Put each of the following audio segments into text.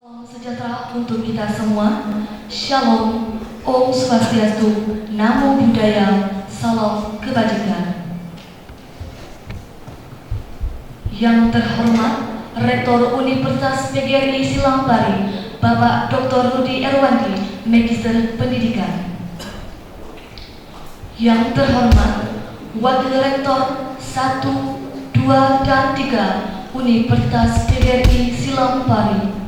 Salam sejahtera untuk kita semua. Shalom, Om Swastiastu, Namo Buddhaya, Salam Kebajikan. Yang terhormat Rektor Universitas PGRI Silampari, Bapak Dr. Rudi Erwandi, Magister Pendidikan. Yang terhormat Wakil Rektor 1, 2, dan 3 Universitas PGRI Silampari.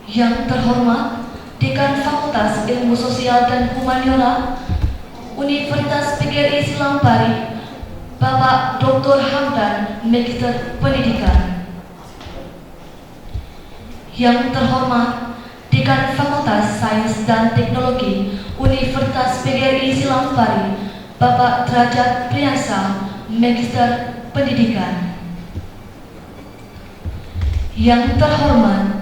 Yang terhormat Dekan Fakultas Ilmu Sosial dan Humaniora Universitas PGRI Silampari, Bapak Dr. Hamdan, Magister Pendidikan. Yang terhormat Dekan Fakultas Sains dan Teknologi Universitas PGRI Silampari, Bapak Derajat Priyansa, Magister Pendidikan. Yang terhormat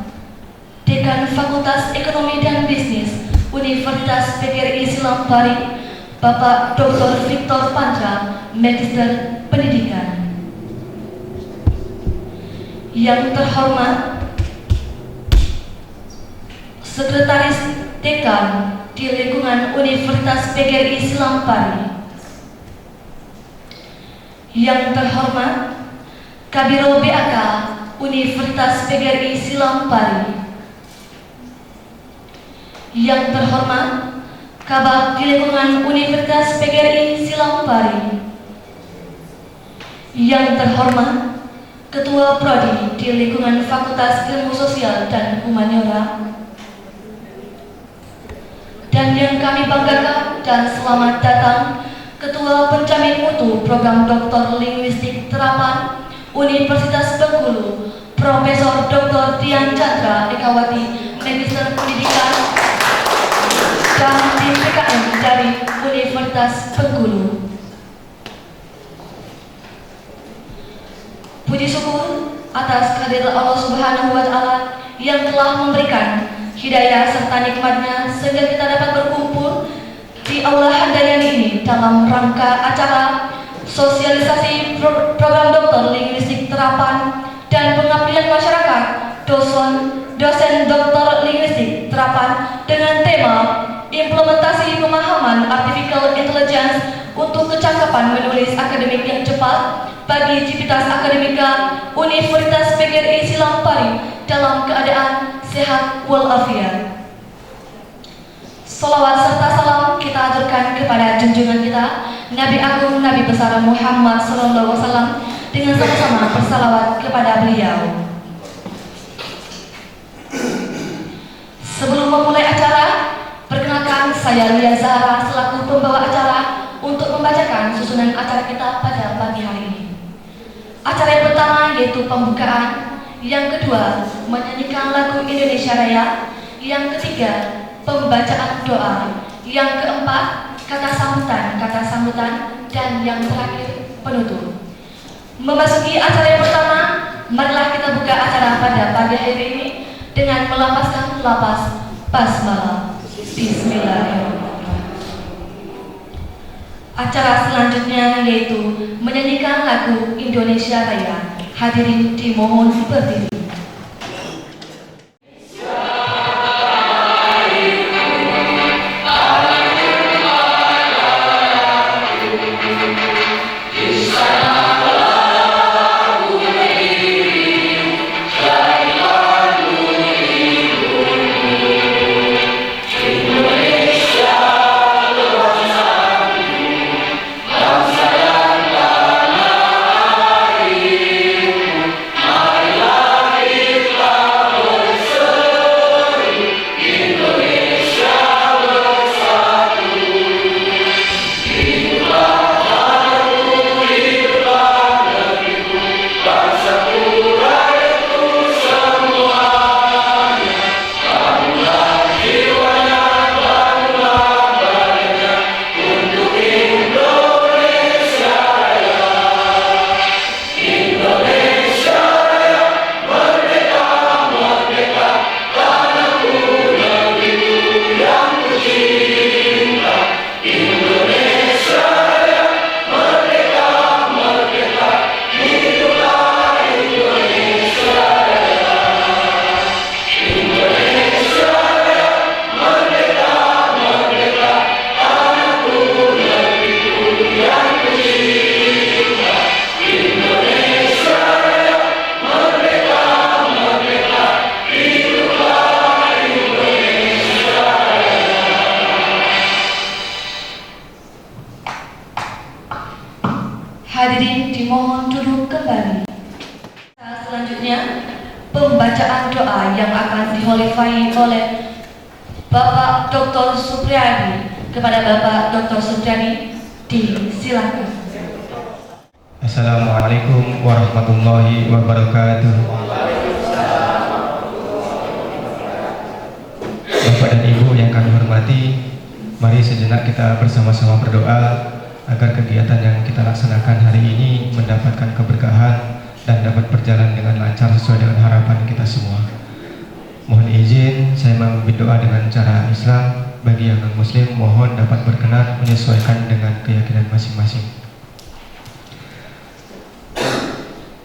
Dekan Fakultas Ekonomi dan Bisnis Universitas PGRI Silampari, Bapak Dr. Victor Pandra, Magister Pendidikan. Yang terhormat Sekretaris Dekan di lingkungan Universitas PGRI Silampari. Yang terhormat Kabiro BAK Universitas PGRI Silampari. Yang terhormat Kabak di lingkungan Universitas PGRI Silampari. Yang terhormat Ketua Prodi di lingkungan Fakultas Ilmu Sosial dan Humaniora. Dan yang kami banggakan dan selamat datang Ketua Penjamin Mutu Program Doktor Linguistik Terapan Universitas Bengkulu, Profesor Dr. Dian Chandra Ekawati, Magister Pendidikan, dan tim PKM dari Universitas Bengkulu. Puji syukur atas kehadirat Allah Subhanahu wa Ta'ala yang telah memberikan hidayah serta nikmatnya sehingga kita dapat berkumpul di Aula Handayani ini dalam rangka acara sosialisasi program Doktor Linguistik Terapan dan pengabdian masyarakat dosen Doktor Linguistik Terapan dengan tema implementasi pemahaman artificial intelligence untuk kecakapan menulis akademik yang cepat bagi civitas akademika Universitas PGRI Silampari dalam keadaan sehat walafiat. Salawat serta salam kita aturkan kepada junjungan kita Nabi Agung Nabi Besar Muhammad SAW dengan sama-sama bersalawat kepada beliau. Sebelum memulai acara, perkenalkan saya Lia Zahra selaku pembawa acara untuk membacakan susunan acara kita pada pagi hari ini. Acara yang pertama yaitu pembukaan, yang kedua menyanyikan lagu Indonesia Raya, yang ketiga pembacaan doa, yang keempat kata sambutan, dan yang terakhir penutup. Memasuki acara yang pertama, marilah kita buka acara pada pagi hari ini dengan melapaskan lapas basmalah. Bismillahirrahmanirrahim. Acara selanjutnya yaitu menyanyikan lagu Indonesia Raya. Hadirin dimohon berdiri. Marilah doa yang akan diholifai oleh Bapak Dr. Supriyadi. Kepada Bapak Dr. Supriyadi, disilakan. Assalamualaikum warahmatullahi wabarakatuh. Bapak dan Ibu yang kami hormati, mari sejenak kita bersama-sama berdoa agar kegiatan yang kita laksanakan hari ini mendapatkan keberkahan dan dapat berjalan dengan lancar sesuai dengan harapan kita semua. Mohon izin saya memimpin doa dengan cara Islam. Bagi yang non-muslim mohon dapat berkenan menyesuaikan dengan keyakinan masing-masing.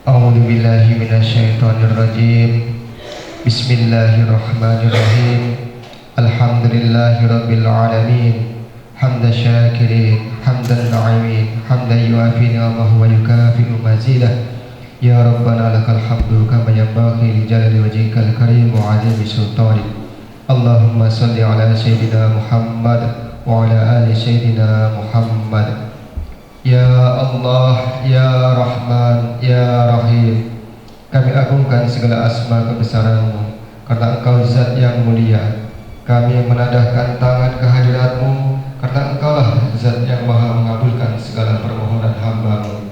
A'udzu billahi minasyaitonir rajim. Bismillahirrahmanirrahim. Alhamdulillahirabbil alamin. Hamdan syakirin, hamdan na'imin, hamdan yuafi ni'amahu wa yukafi'u mazidah. Ya Rabbana lakal hamdu kama yanbaghi li jalali wajhikal karim wa 'azimi sultanik. Allahumma salli ala Sayyidina Muhammad wa ala ali Sayyidina Muhammad. Ya Allah, Ya Rahman, Ya Rahim, kami agungkan segala asma kebesaran-Mu, karena Engkau zat yang mulia. Kami menadahkan tangan kehadirat-Mu, karena Engkaulah zat yang maha mengabulkan segala permohonan hamba-Mu.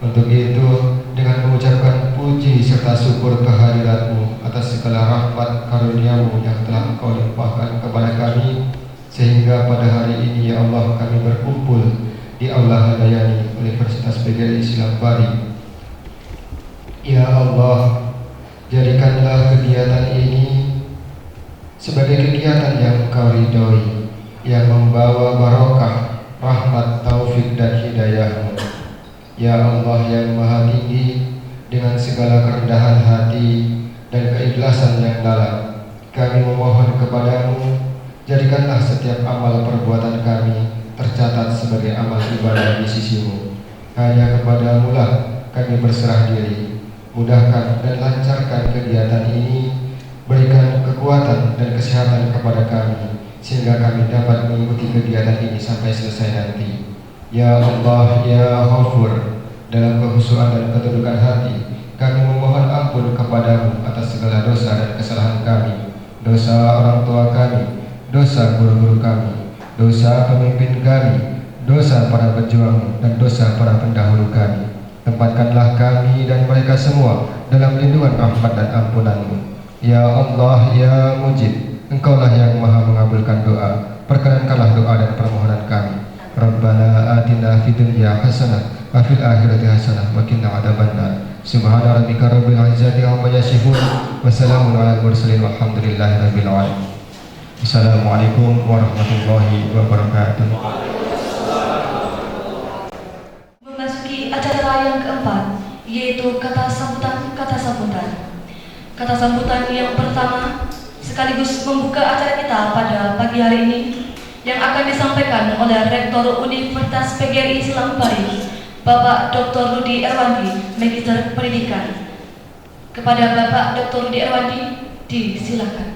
Untuk itu, dengan mengucapkan puji serta syukur kehadirat-Mu atas segala rahmat karunia-Mu yang telah Engkau limpahkan kepada kami, sehingga pada hari ini ya Allah kami berkumpul di Aula Handayani Universitas PGRI Islam Bari. Ya Allah, jadikanlah kegiatan ini sebagai kegiatan yang Engkau ridhoi, yang membawa barokah, rahmat, taufik dan hidayah-Mu. Ya Allah yang maha tinggi, dengan segala kerendahan hati dan keikhlasan yang dalam, kami memohon kepadamu, jadikanlah setiap amal perbuatan kami tercatat sebagai amal ibadah di sisi-Mu. Hanya kepadamu lah kami berserah diri. Mudahkan dan lancarkan kegiatan ini, berikan kekuatan dan kesehatan kepada kami, sehingga kami dapat mengikuti kegiatan ini sampai selesai nanti. Ya Allah, Ya Ghafur, dalam kehusuan dan ketundukan hati, kami memohon ampun kepadamu atas segala dosa dan kesalahan kami, dosa orang tua kami, dosa guru-guru kami, dosa pemimpin kami, dosa para pejuang, dan dosa para pendahulu kami. Tempatkanlah kami dan mereka semua dalam lindungan rahmat dan ampunan-Mu. Ya Allah, Ya Mujib, Engkaulah yang maha mengabulkan doa. Perkenankanlah doa dan permohonan kami. Rabbana atina fid dunya hasanah wa fil akhirati hasanah wa qina adzabannar. Subhana rabbika rabbil izzati amma yasifun wa salamun alal mursalin walhamdulillahi rabbil alamin. Assalamualaikum warahmatullahi wabarakatuh. Memasuki acara yang keempat, yaitu kata sambutan. Kata sambutan yang pertama sekaligus membuka acara kita pada pagi hari ini, yang akan disampaikan oleh Rektor Universitas PGRI Islam Bari, Bapak Dr. Rudi Erwandi, Magister Pendidikan. Kepada Bapak Dr. Rudi Erwandi, disilakan.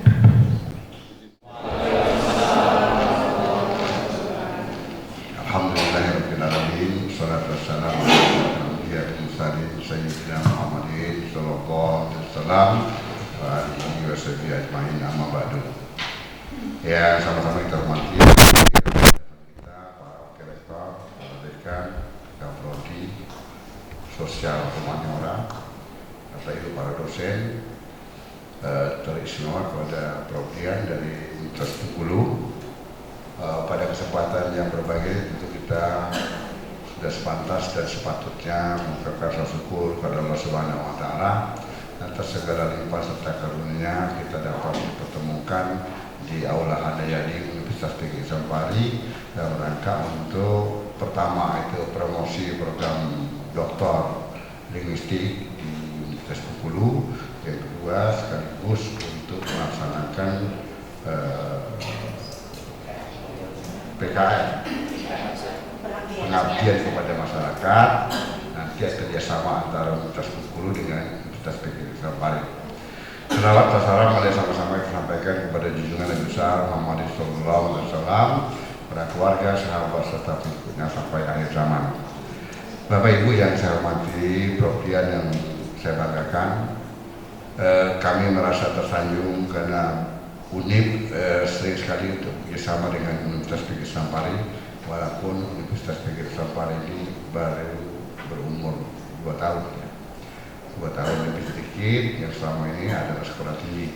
Alhamdulillahirrahmanirrahim. Salatu wassalamu ala Sayyidina Muhammadin sallallahu alaihi wasallam wa alihi washabihi ajmain, amma ba'du. Ya, sama-sama kita hormati kita, para wakil rektor, para dekan, prodi, sosial humaniora, atau itu para dosen, teristimewa kepada Prof.Dian dari Universitas Bengkulu. Pada kesempatan yang berbahagia tentu kita sudah sepantas dan sepatutnya mengucapkan syukur kepada Allah Subhanahu wa Ta'ala atas segala limpah serta karunia kita dapat dipertemukan di Aula Handayani Universitas PGRI Islam Bari dalam rangka untuk pertama itu promosi program doktor linguistik di Universitas Bengkulu, yang kedua sekaligus untuk melaksanakan PKN, pengabdian kepada masyarakat, nanti kerjasama antara Universitas Bengkulu dengan Universitas PGRI Islam Bari. Salawat dan salam mari sama-sama kita sampaikan kepada junjungan Nabi besar Muhammad sallallahu alaihi wasallam, para keluarga, sahabat serta pengikutnya sampai akhir zaman. Bapak Ibu yang saya hormati, Prof. Dian yang saya banggakan, kami merasa tersanjung karena UNIP sering sekali untuk bekerjasama dengan Universitas Pikir Sampari, walaupun Universitas Pikir Sampari ini baru berumur 2 tahun ya. 2 tahun lebih sedikit, yang selama ini adalah sekolah tinggi.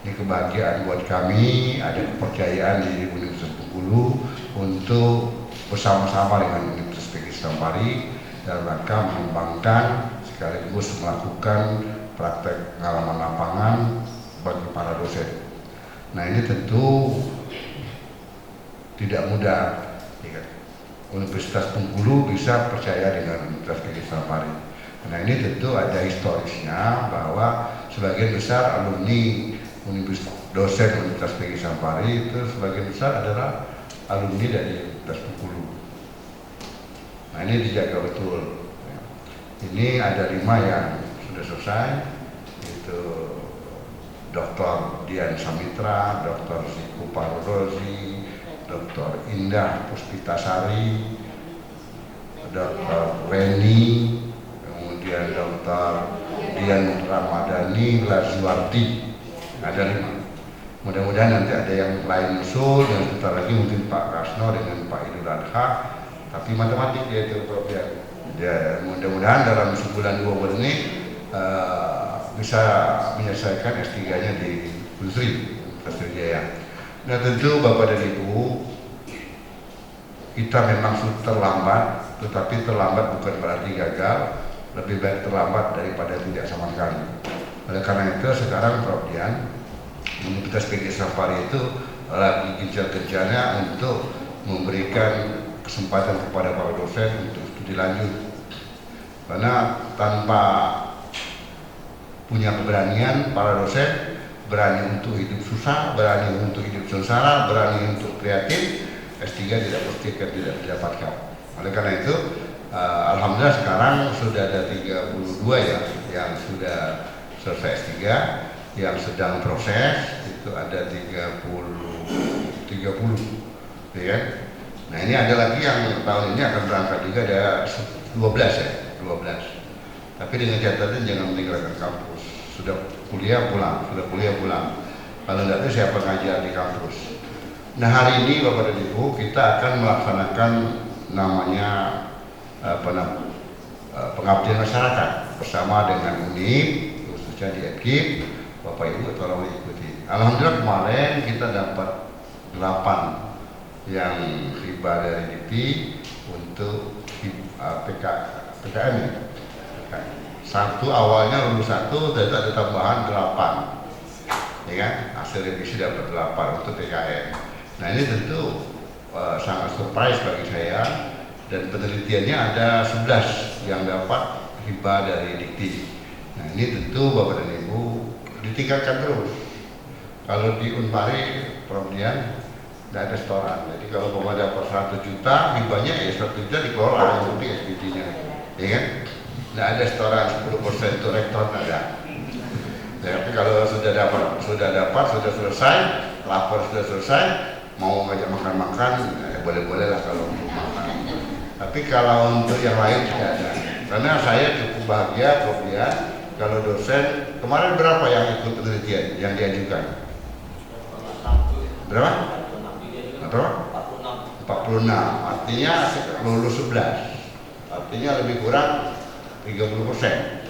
Ini kebahagiaan buat kami, ada kepercayaan di Universitas Bengkulu untuk bersama-sama dengan Universitas Pikir Sampari dalam rangka mengembangkan sekaligus melakukan praktek pengalaman lapangan bagi para dosen. Nah ini tentu tidak mudah. Universitas Bengkulu bisa percaya dengan Universitas Pikir Sampari. Nah ini tentu ada historisnya bahwa sebagian besar alumni dosen Universitas Pikir Sampari itu sebagian besar adalah alumni dari Universitas Bengkulu. Nah ini dijaga betul. Ini ada 5 yang sudah selesai, itu Dr. Dian Samitra, Dr. Ziku Parodozi, Dr. Indah Puspitasari, Dr. Reni, kemudian Dr. Dian Ramadhani Lazuardi. Ada 5. Mudah-mudahan nanti ada yang lain usul, dan sebentar lagi mungkin Pak Kasno dengan Pak Idul Adha. Tapi matematik dia itu Prof. Ya, mudah-mudahan dalam sebulan 2 bulan ini bisa menyelesaikan S3-nya di Unsri, Sriwijaya. Nah tentu Bapak dan Ibu, kita memang sudah terlambat, tetapi terlambat bukan berarti gagal, lebih baik terlambat daripada tidak sama sekali. Oleh karena itu sekarang Prof. Dian, Universitas Pikir Sampari itu lagi gencar-gencarnya untuk memberikan kesempatan kepada para dosen untuk studi lanjut. Karena tanpa punya keberanian, para dosen berani untuk hidup susah, berani untuk hidup sengsara, berani untuk kreatif, S3 tidak pasti tidak didapatkan. Oleh karena itu, alhamdulillah sekarang sudah ada 32 ya yang sudah selesai S3, yang sedang proses itu ada 30 ya. Nah ini ada lagi yang tahun ini akan berangkat juga, ada 12 ya, 12. Tapi dengan catatan jangan meninggalkan kampus. Sudah kuliah pulang. Kalau tidak itu siapa ngajar di kampus. Nah hari ini Bapak dan Ibu kita akan melaksanakan namanya pengabdian masyarakat bersama dengan UNIP, khususnya di EPKIP. Bapak Ibu tolong ikuti. Alhamdulillah kemarin kita dapat 8 yang hibah dari DIPI untuk PKM ya. Satu awalnya lulus 1, dan ada tambahan 8, ya kan? Hasil revisi dapat 8 untuk PKM. Nah ini tentu sangat surprise bagi saya, dan penelitiannya ada 11 yang dapat hibah dari Dikti. Nah ini tentu Bapak dan Ibu ditingkatkan terus. Kalau di Unpari, Prof. Dian, tidak ada setoran. Jadi kalau Bapak dapat 100 juta, hibahnya ya 100 juta dikelola, yang penting SPT-nya, ya kan? Tidak ada setoran 10% untuk rektor, tidak ada. Tapi kalau sudah sudah selesai, lapor sudah selesai, mau ngajak makan-makan, boleh-boleh lah kalau untuk makan. Tapi kalau untuk yang lain tidak ada. Karena saya cukup bahagia, Prof. Dian, kalau dosen, kemarin berapa yang ikut penelitian yang diajukan? Berapa? 46, artinya lulus 11, artinya lebih kurang 30%.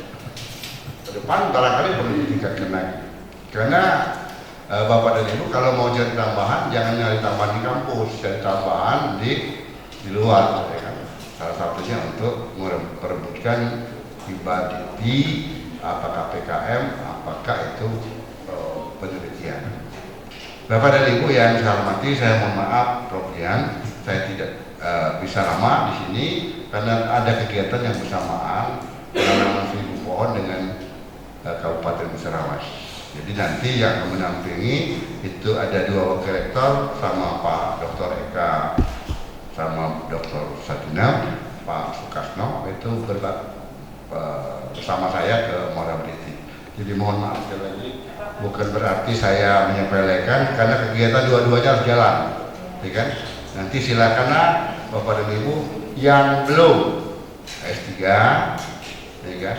Ke depan barangkali perlu ditingkatkan lagi. Karena Bapak dan Ibu kalau mau cari tambahan, jangan nyari tambahan di kampus, cari tambahan di luar, ya kan? Salah satunya untuk merebutkan hibah DIPI, apakah PKM, apakah itu penelitian. Bapak dan Ibu yang saya hormati, saya mohon maaf Prof. Dian, saya tidak bisa lama di sini karena ada kegiatan yang bersamaan penanaman 1000 pohon dengan Kabupaten Musirawas. Jadi nanti yang menampingi itu ada 2 wakil rektor sama Pak Dr. Eka sama Dr. Satina, Pak Sukasno itu bersama saya ke Morability. Jadi mohon maaf sekali lagi, bukan berarti saya menyepelekan karena kegiatan dua-duanya harus jalan, ya kan? Nanti silakanlah Bapak dan Ibu yang belum S3, ya kan?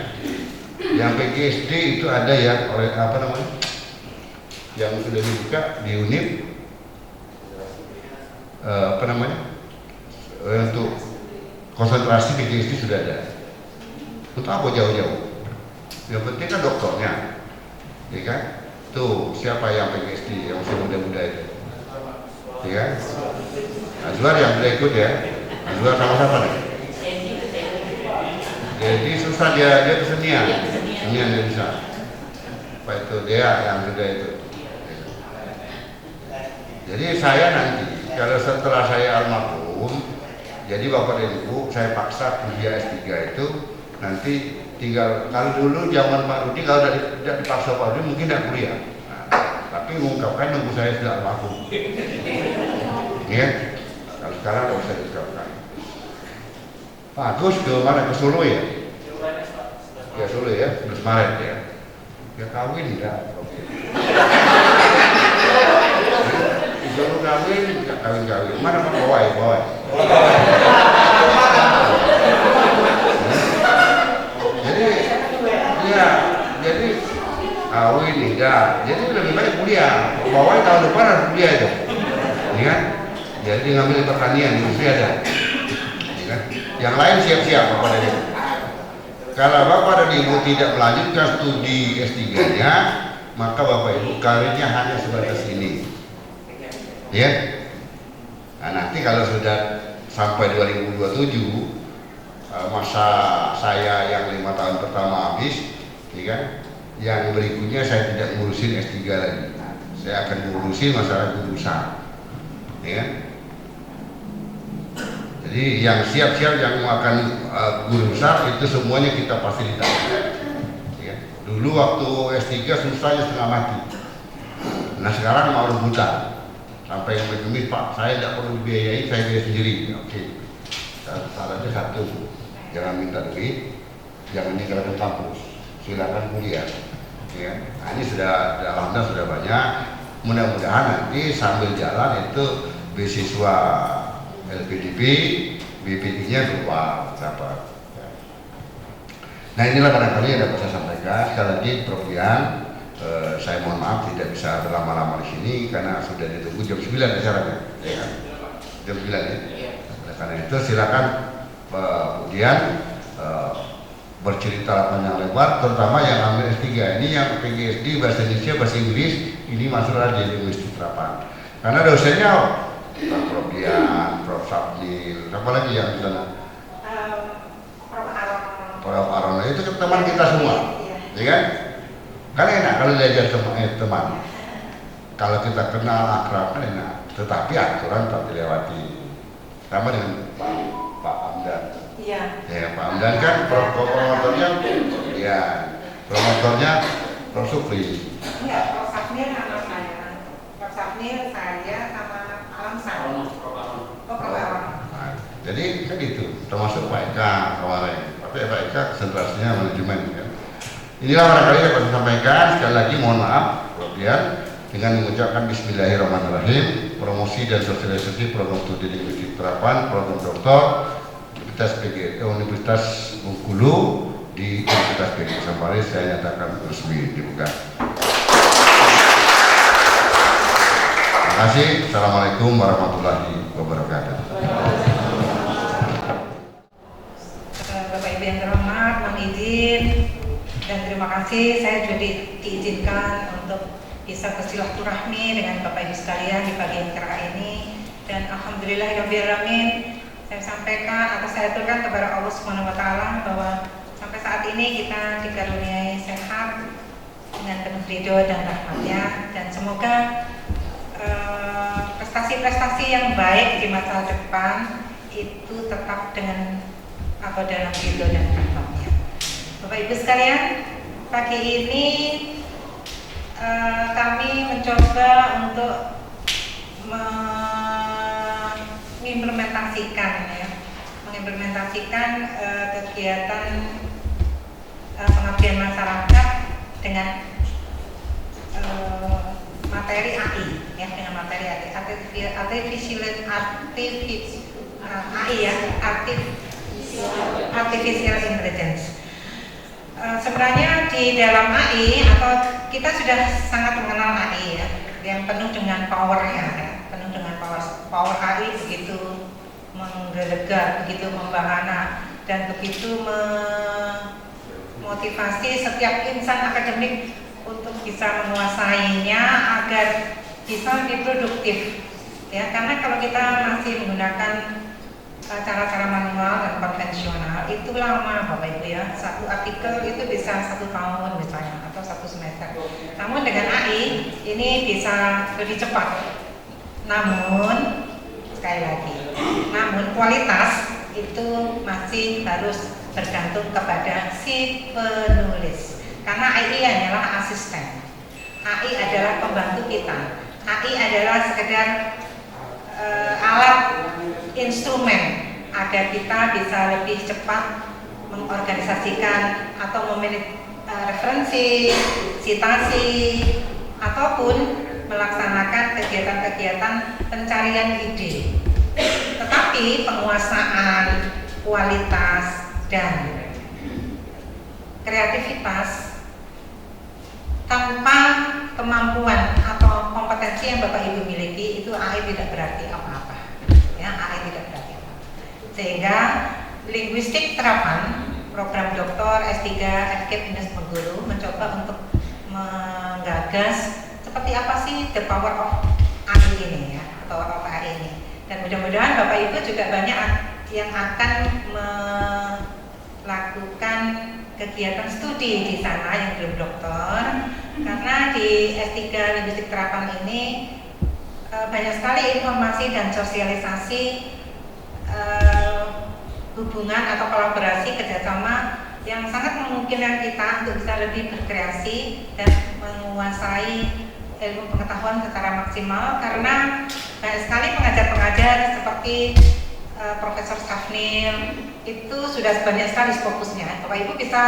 Yang PGSD itu ada yang oleh apa namanya? Yang sudah dibuka di UNIP, apa namanya? Untuk konsentrasi PGSD sudah ada. Untuk apa jauh-jauh? Yang penting kan dokternya, ya kan? Tuh siapa yang PGSD yang masih muda-muda itu, ya kan? Azwar yang sudah ikut ya. Azwar sama siapa nih? Jadi susah dia kesenian dia bisa. Apa itu dia yang sudah itu. Jadi saya nanti kalau setelah saya almarhum, jadi Bapak dan Ibu saya paksa kuliah S3 itu nanti tinggal, kalau dulu zaman Pak Rudi kalau tidak dipaksa Pak Rudi mungkin tidak kuliah. Nah, tapi mengungkapkan nunggu saya sudah almarhum. Ya, kalau sekarang tidak usah diungkapkan. Pak Agus ke mana? Ke Solo ya? Ya Solo ya, 11 Maret ya. Ya kawin enggak? Oke. Disuruh kawin, enggak kawin. Mana Pak Bawai? Jadi kawin enggak. Jadi lebih baik kuliah. Bawai tahun depan harus kuliah itu. Ya kan? Jadi ngambil pertanian, industri ada. Ya kan? Yang lain siap-siap Bapak dan Ibu. Kalau Bapak dan Ibu tidak melanjutkan studi S3-nya, maka Bapak Ibu karirnya hanya sebatas ini. Ya. Nah, nanti kalau sudah sampai 2027, masa saya yang 5 tahun pertama habis, ya kan? Yang berikutnya saya tidak ngurusin S3 lagi. Saya akan ngurusin masalah guru besar. Ya kan? Jadi yang siap-siap yang akan guru besar itu semuanya kita fasilitasi. Ya. Dulu waktu S3 susahnya setengah mati. Nah sekarang mau rebutan. Sampai yang berkemis, Pak, saya tidak perlu dibiayai, saya biaya sendiri. Oke. Syaratnya satu, jangan minta duit, jangan tinggalkan kampus, silakan kuliah. Ya. Nah, ini sudah alhamdulillah sudah banyak. Mudah-mudahan nanti sambil jalan itu beasiswa LPDP, BPD-nya keluar dapat. Nah inilah barangkali yang dapat saya sampaikan. Sekali lagi Prof. Dian, saya mohon maaf tidak bisa berlama-lama di sini karena sudah ditunggu jam 9 acaranya, ya kan? Jam 9 ya. Oleh karena itu silakan Bu Dian bercerita panjang lebar, terutama yang ambil S3 ini yang PGSD bahasa Indonesia, bahasa Inggris ini masuklah di linguistik terapan. Karena dosennya Prof. Dian, Prof. Sabdil, apa lagi yang di sana? Prof. Aron, itu teman kita semua, ya kan? Kan enak kalau diajar teman. Kalau kita kenal akrab kan enak, tetapi aturan tak dilewati. Sama dengan Pak Amdan. Iya. Ya Pak Amdan kan promotornya, ya promotornya Prof. Supri. Enggak, Prof. Sabnil sama saya. Prof. Sabnil saya sama Alam Sari. Jadi kan gitu, termasuk Pak Eka kemarin. Tapi Pak Eka konsentrasinya manajemen kan. Inilah barangkali yang saya sampaikan. Sekali lagi mohon maaf kemudian dengan mengucapkan Bismillahirrahmanirrahim, promosi dan sosialisasi program studi linguistik terapan program doktor Universitas Bengkulu di Universitas PGRI Samparis saya nyatakan resmi dibuka. Terima kasih. Assalamualaikum warahmatullahi wabarakatuh. Bapak Ibu yang terhormat, mohon izin dan terima kasih saya juga diizinkan untuk bisa bersilaturahmi dengan Bapak Ibu sekalian di pagi yang cerah ini, dan alhamdulillahirrahmanirrahim saya sampaikan atau saya aturkan kepada Allah Subhanahu wa taala bahwa sampai saat ini kita dikaruniai sehat dengan penuh ridho dan rahmatnya, dan semoga prestasi-prestasi yang baik di masa depan itu tetap dengan atau dalam ridho dan rahmatnya. Bapak Ibu sekalian, pagi ini kami mencoba untuk mengimplementasikan kegiatan pengabdian masyarakat dengan materi AI, ya, dengan materi AI, artificial intelligence. Sebenarnya di dalam AI atau kita sudah sangat mengenal AI ya, yang penuh dengan powernya, ya, penuh dengan power AI begitu menggelegar, begitu membahana dan begitu memotivasi setiap insan akademik untuk bisa menguasainya agar bisa lebih produktif. Ya, karena kalau kita masih menggunakan cara-cara manual dan konvensional itu lama Bapak Ibu ya, satu artikel itu bisa 1 tahun misalnya atau 1 semester. Namun dengan AI ini bisa lebih cepat. Namun sekali lagi, namun kualitas itu masih harus bergantung kepada si penulis. Karena AI hanyalah asisten. AI adalah pembantu kita. AI adalah sekedar alat instrumen agar kita bisa lebih cepat mengorganisasikan atau memilih referensi, citasi, ataupun melaksanakan kegiatan-kegiatan pencarian ide. Tetapi penguasaan, kualitas, dan kreativitas tanpa kemampuan atau kompetensi yang Bapak Ibu miliki itu AI tidak berarti apa-apa. Ya, AI tidak berarti apa-apa. Sehingga linguistik terapan program Doktor S3 FK Minus Pengguru mencoba untuk menggagas seperti apa sih the power of AI ini ya, power of AI ini. Dan mudah-mudahan Bapak Ibu juga banyak yang akan melakukan kegiatan studi di sana yang belum doktor, karena di S3 Linguistik Terapan ini banyak sekali informasi dan sosialisasi hubungan atau kolaborasi kerjasama yang sangat memungkinkan kita untuk bisa lebih berkreasi dan menguasai ilmu pengetahuan secara maksimal, karena banyak sekali pengajar-pengajar seperti Profesor Safnil itu sudah banyak sekali fokusnya. Bapak Ibu bisa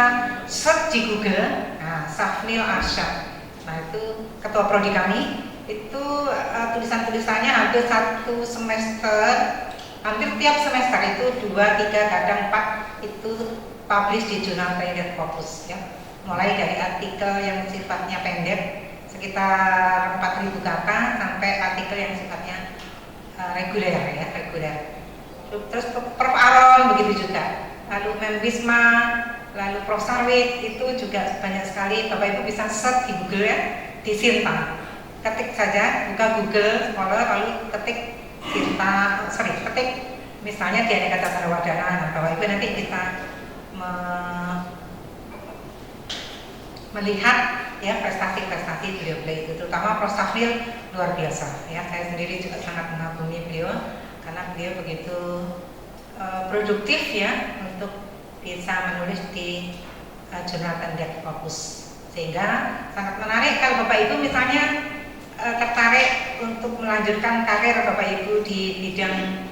search di Google, nah, Safnil Arsyad. Nah, itu ketua prodi kami. Itu tulisan-tulisannya hampir 1 semester, hampir tiap semester itu 2, 3, kadang 4 itu publish di jurnal Pendek Fokus ya. Mulai dari artikel yang sifatnya pendek sekitar 4.000 kata sampai artikel yang sifatnya reguler ya, reguler. Terus Prof. Aron begitu juga, lalu Mem Wisma, lalu Prof. Sarwit itu juga banyak sekali. Bapak Ibu bisa search di Google ya, di Sinta, ketik saja, buka Google Scholar lalu ketik Sinta, ketik misalnya di Aneka Tata Wadana. Nah, Bapak Ibu nanti kita melihat ya prestasi-prestasi beliau-beliau itu, terutama Prof. Safnil luar biasa ya. Saya sendiri juga sangat mengagumi beliau karena beliau begitu produktif ya untuk bisa menulis di jurnal Pendek Fokus, sehingga sangat menarik kalau Bapak Ibu misalnya tertarik untuk melanjutkan karir Bapak Ibu di bidang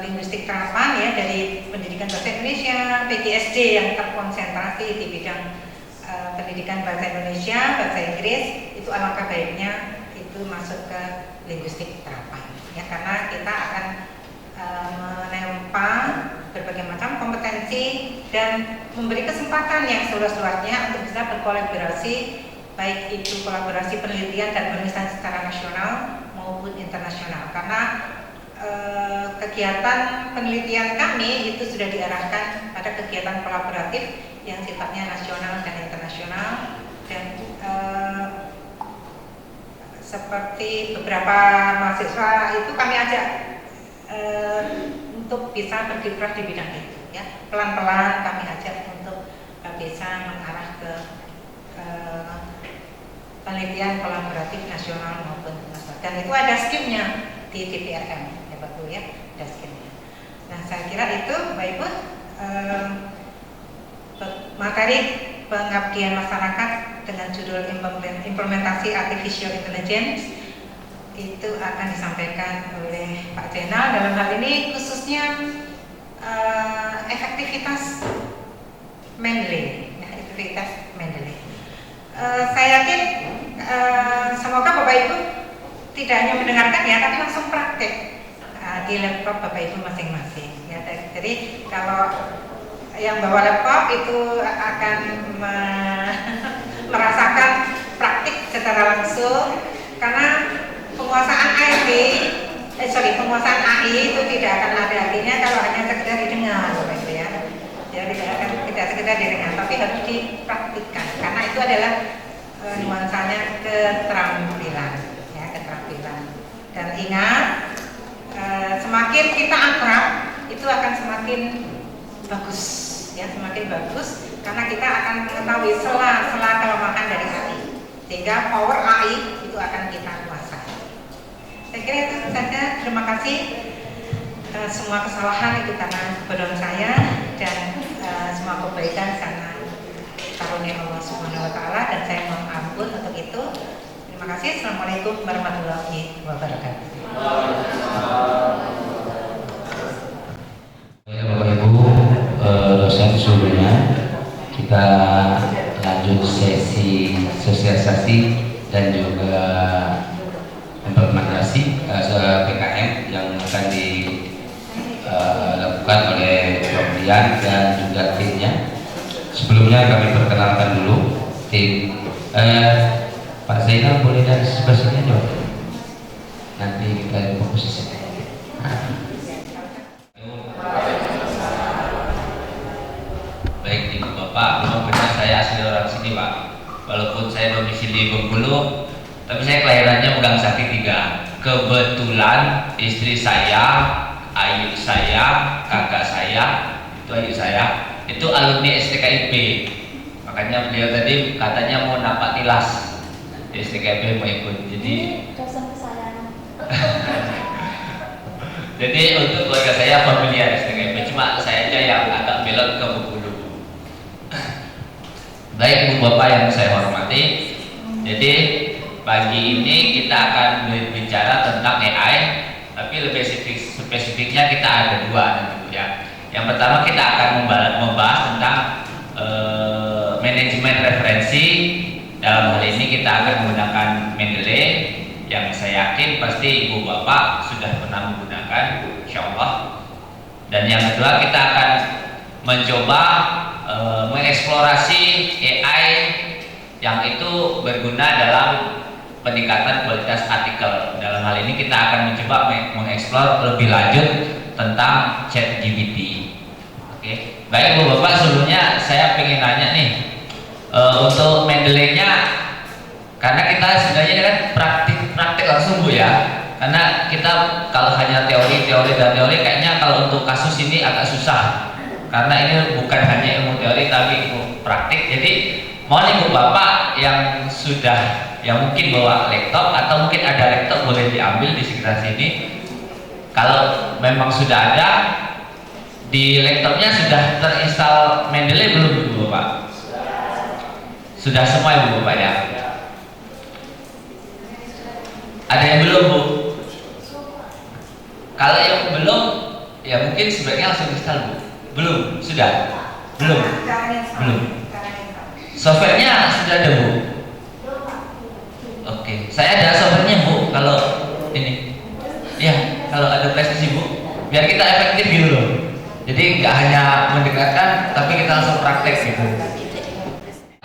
linguistik terapan ya, dari pendidikan bahasa Indonesia, PGSD yang terkonsentrasi di bidang pendidikan bahasa Indonesia, bahasa Inggris, itu alangkah baiknya itu masuk ke linguistik terapan ya, karena kita akan menempa berbagai macam kompetensi dan memberi kesempatan yang seluas-luasnya untuk bisa berkolaborasi, baik itu kolaborasi penelitian dan penulisan secara nasional maupun internasional, karena kegiatan penelitian kami itu sudah diarahkan pada kegiatan kolaboratif yang sifatnya nasional dan internasional, dan seperti beberapa mahasiswa itu kami ajak untuk bisa berkiprah di bidang itu ya, pelan-pelan kami ajak untuk bisa mengarah ke penelitian kolaboratif nasional maupun internasional, dan itu ada skimnya di DPRM ya Bapak Ibu ya, ada skimnya. Nah, saya kira itu Bapak Ibu materi pengabdian masyarakat dengan judul implementasi artificial intelligence itu akan disampaikan oleh Pak Jenal. Dalam hal ini khususnya efektivitas Mendeley ya, efektivitas Mendeley. Saya yakin semoga Bapak Ibu tidak hanya mendengarkan ya, tapi langsung praktek di laptop Bapak Ibu masing-masing ya. Jadi kalau yang bawa laptop itu akan merasakan praktik secara langsung, karena penguasaan penguasaan AI itu tidak akan ada artinya kalau hanya sekedar didengar, gitu ya. Ya tidak sekedar didengar, tapi harus dipraktikkan, karena itu adalah nuansanya keterampilan, ya, keterampilan. Dan ingat, semakin kita akrab itu akan semakin bagus, ya, semakin bagus, karena kita akan mengetahui sela-sela kelemahan dari AI, sehingga power AI itu akan kita kuasai. Saya kira itu saja. Terima kasih. Semua kesalahan itu karena kebodohan saya, dan semua kebaikan karena karunia Allah Subhanahu wa taala, dan saya mohon ampun untuk itu. Terima kasih. Assalamualaikum warahmatullahi wabarakatuh. Bapak Ibu dosen sebelumnya, kita lanjut sesi sosialisasi dan juga implementasi PKM yang akan dilakukan oleh Prof. Dian dan juga timnya. Sebelumnya kami perkenalkan dulu tim. Pak Zainal boleh dari sebelah sini aja, nanti kita fokus di sini. Baik Ibu Bapak, memang benar saya asli orang sini Pak. Walaupun saya domisili Bengkulu, tapi saya kelahirannya Megang Sakti 3. Kebetulan istri saya, ayu saya, kakak saya, itu ayu saya, itu alumni STKIP. Makanya beliau tadi katanya mau napak tilas di STKIP, mau ikut. Jadi untuk keluarga saya familiar STKIP, cuma saya aja yang agak belok ke Bengkulu. Baik Ibu Bapak yang saya hormati, jadi pagi ini kita akan berbicara tentang AI, tapi lebih spesifiknya kita ada dua nanti Bu ya. Yang pertama kita akan membahas tentang manajemen referensi. Dalam hal ini kita akan menggunakan Mendeley, yang saya yakin pasti Ibu Bapak sudah pernah menggunakan, insya Allah. Dan yang kedua kita akan mencoba mengeksplorasi AI yang itu berguna dalam peningkatan kualitas artikel. Dalam hal ini kita akan mencoba mengeksplor lebih lanjut tentang ChatGPT. Oke, baik Bu Bapak, sebelumnya saya ingin nanya nih, untuk Mendeley-nya, karena kita sebenarnya kan praktik langsung Bu ya. Karena kita kalau hanya teori kayaknya kalau untuk kasus ini agak susah. Karena ini bukan hanya ilmu teori tapi ilmu praktik. Jadi mohon Ibu Bapak yang mungkin bawa laptop atau mungkin ada laptop boleh diambil di sekitar sini. Kalau memang sudah ada di laptopnya sudah terinstall Mendeley belum Ibu Bapak? Sudah semua Ibu Bapak ya? Ada yang belum Bu? Kalau yang belum ya mungkin sebaiknya langsung install Bu. Belum? Sudah? Belum? Belum. Softwarenya sudah ada Bu? Oke, saya ada softwarenya Bu. Kalau ini, ya kalau ada presisi Bu, biar kita efektif gitu loh. Jadi nggak hanya mendengarkan, tapi kita langsung praktek gitu.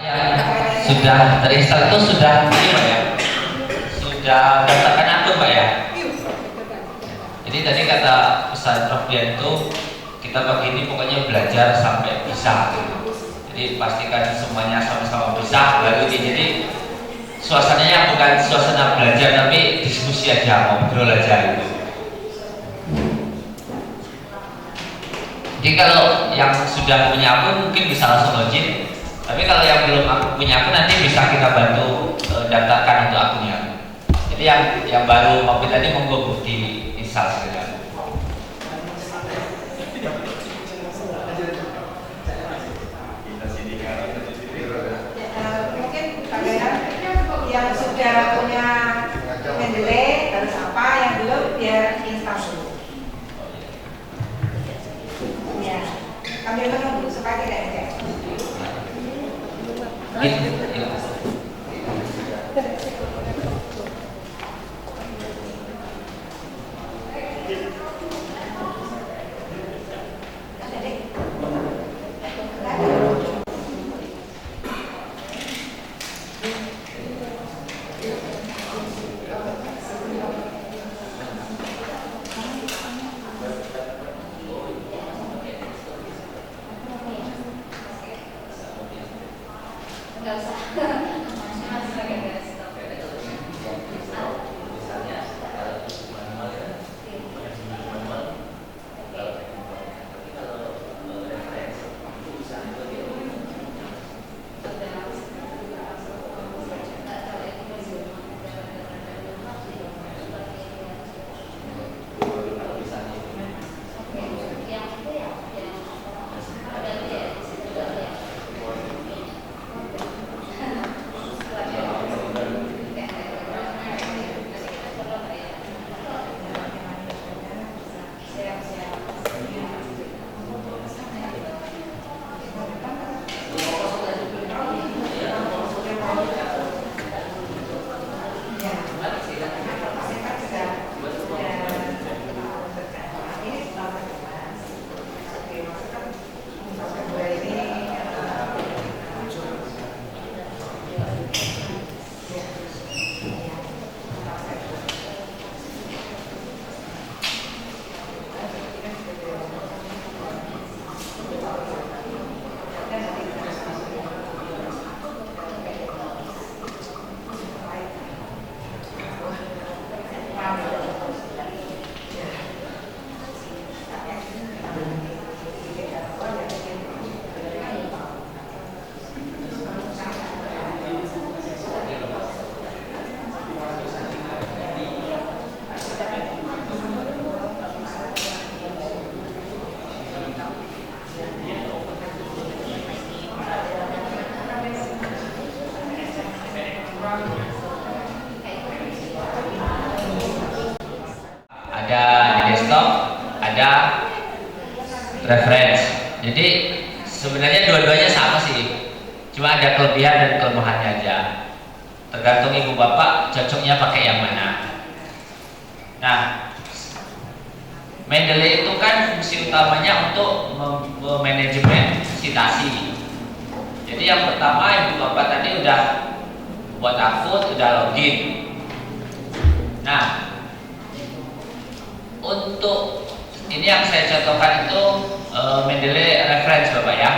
Yang sudah terinstall itu sudah ini Pak ya? Sudah daftarkan akun Pak ya? Jadi tadi kata pesan Prof. Dian itu kita pagi ini pokoknya belajar sampai bisa gitu. Jadi pastikan semuanya sama-sama bisa baru ini. Jadi suasananya bukan suasana belajar tapi diskusi aja, ngobrol aja gitu. Jadi kalau yang sudah punya akun mungkin bisa langsung login, tapi kalau yang belum punya akun nanti bisa kita bantu daftarkan untuk akunnya. Jadi yang baru ngopi tadi monggo di install saja. Mungkin kalian yang sudah punya Mendeley harus apa, yang belum biar install dulu. Ya, kami menunggu supaya tidak ada. ada di desktop, ada reference. Jadi sebenarnya dua-duanya sama sih, cuma ada kelebihan dan kelemahannya aja. Tergantung ibu bapak cocoknya pakai yang mana. Nah, Mendeley itu kan fungsi utamanya untuk manajemen citasi. Jadi yang pertama ibu bapak tadi udah buat akun, udah login. Nah, untuk ini yang saya contohkan itu Mendeley reference bapak ya,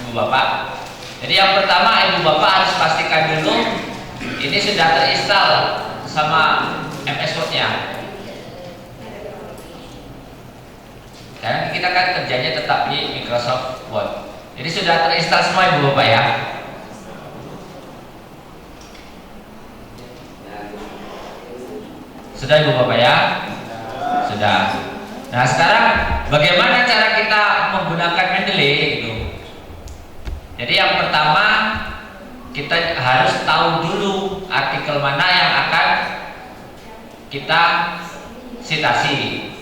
ibu bapak. Jadi yang pertama ibu bapak harus pastikan dulu ini sudah terinstall sama MS Word-nya. Karena kita kan kerjanya tetap di Microsoft Word. Jadi sudah terinstall semua ibu bapak ya. Sudah ibu bapak ya? Sudah. Nah sekarang bagaimana cara kita menggunakan Mendeley gitu? Jadi yang pertama kita harus tahu dulu artikel mana yang akan kita citasi.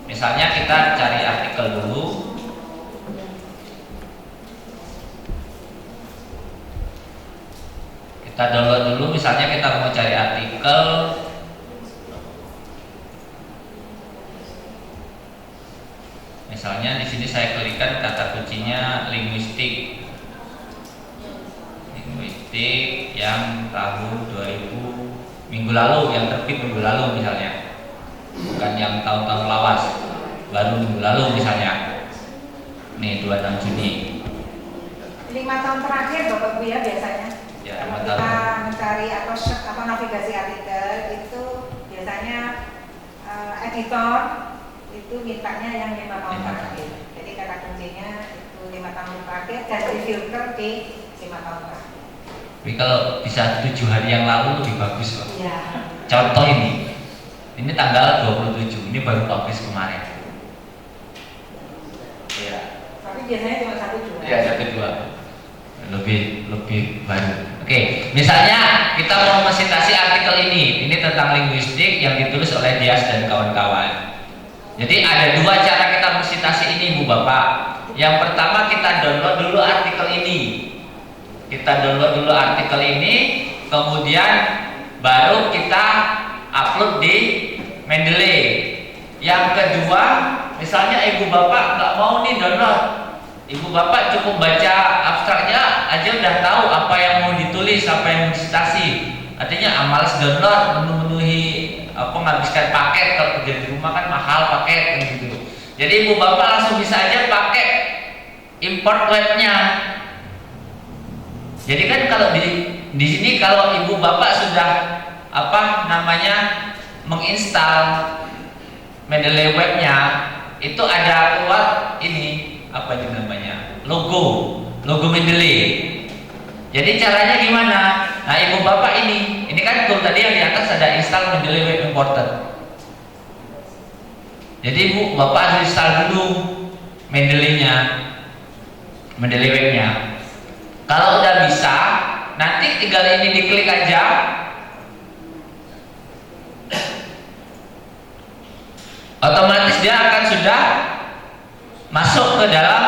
Misalnya kita cari artikel dulu. Kita download dulu, misalnya kita mau cari artikel misalnya di sini saya klikkan kata kuncinya linguistik yang tahun 2000 minggu lalu, yang terbit minggu lalu misalnya, bukan yang tahun-tahun lawas, baru minggu lalu misalnya. Nih 26 Juni. 5 tahun terakhir Bapak Ibu ya biasanya. Ya, kalau 5 kita tahun. mencari atau navigasi artikel itu biasanya editor itu mintanya yang 5 tahun terakhir. Jadi kata kuncinya itu 5 tahun terakhir dan di filter di 5 tahun terakhir. Tapi kalau bisa 7 hari yang lalu lebih bagus Pak. Ya. Contoh ini tanggal 27, ini baru publish kemarin. Iya. Tapi biasanya cuma 1-2. Iya 1-2. Lebih baru. Oke, misalnya kita mau mensitasi artikel ini tentang linguistik yang ditulis oleh Dias dan kawan-kawan. Jadi ada dua cara kita mensitasi ini Bu Bapak. Yang pertama kita download dulu artikel ini. Kemudian baru kita upload di Mendeley. Yang kedua, misalnya ibu bapak nggak mau nih download, ibu bapak cukup baca abstraknya aja udah tahu apa yang mau ditulis, apa yang mau disitasi. Artinya males download, memenuhi menghabiskan paket, kalau kerja di rumah kan mahal paket kan gitu. Jadi ibu bapak langsung bisa aja pakai import webnya. Jadi kan kalau di sini kalau ibu bapak sudah menginstal Mendeley webnya, itu ada keluar ini logo Mendeley. Jadi caranya gimana? Nah ibu bapak ini kan tool tadi yang di atas ada install Mendeley Web Importer. Jadi ibu bapak harus install dulu Mendeley webnya. Kalau udah bisa, nanti tinggal ini diklik aja. Otomatis dia akan sudah masuk ke dalam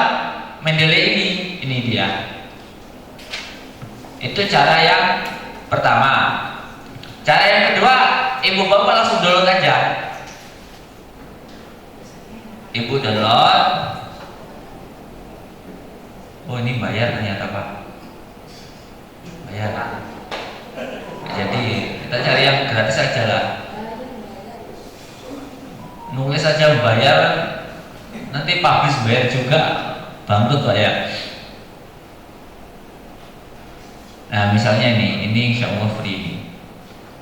Mendeley ini. Ini dia. Itu cara yang pertama. Cara yang kedua, ibu bapak langsung download aja. Ibu download. Oh ini bayar ternyata Pak. Bayar. Jadi kita cari yang gratis aja lah. Nulis saja bayar, nanti publish bayar juga, bangkrut Pak ya. Nah misalnya ini insya Allah free.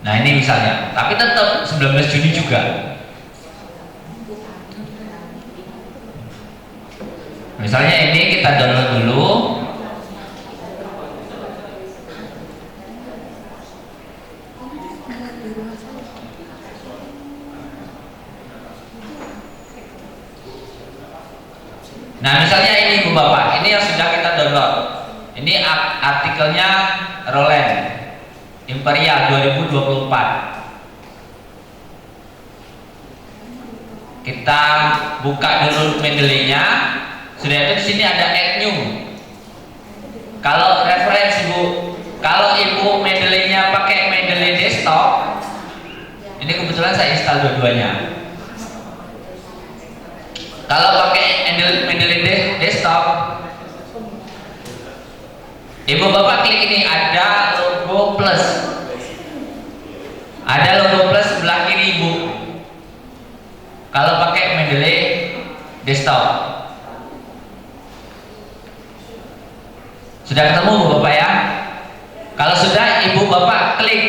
Nah ini misalnya, tapi tetap 19 Juni juga. Misalnya ini kita download dulu. Nah misalnya ini Bu Bapak, ini yang sudah kita download. Ini artikelnya Roland Imperial 2024. kita buka dulu Mendeley-nya. Sudah itu di sini ada add new. Kalau referensi Bu, kalau Ibu Mendeley-nya pakai Mendeley desktop, ini kebetulan saya install dua-duanya. Kalau pakai Mendeley desktop, Ibu Bapak klik ini, ada logo plus. Ada logo plus sebelah kiri Ibu. Kalau pakai Mendeley desktop. Sudah ketemu Bu Bapak ya? Kalau sudah, Ibu Bapak klik.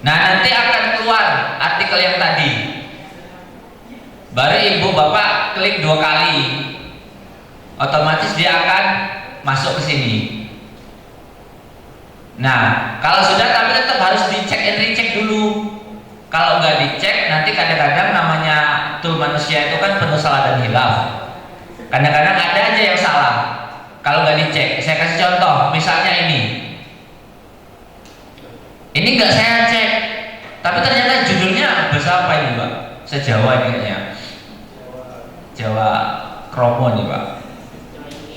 Nah, nanti akan keluar artikel yang tadi. Baru Ibu Bapak klik 2 kali. Otomatis dia akan masuk ke sini. Nah, kalau sudah, tapi tetap harus dicek and recheck dulu. Kalau nggak dicek, nanti kadang-kadang namanya tool manusia itu kan penuh salah dan hilaf. Kadang-kadang ada aja yang salah kalau nggak dicek. Saya kasih contoh, misalnya ini nggak saya cek, tapi ternyata judulnya bahasa apa ini Pak? Sejawa ini kayaknya, Jawa Kromo nih Pak.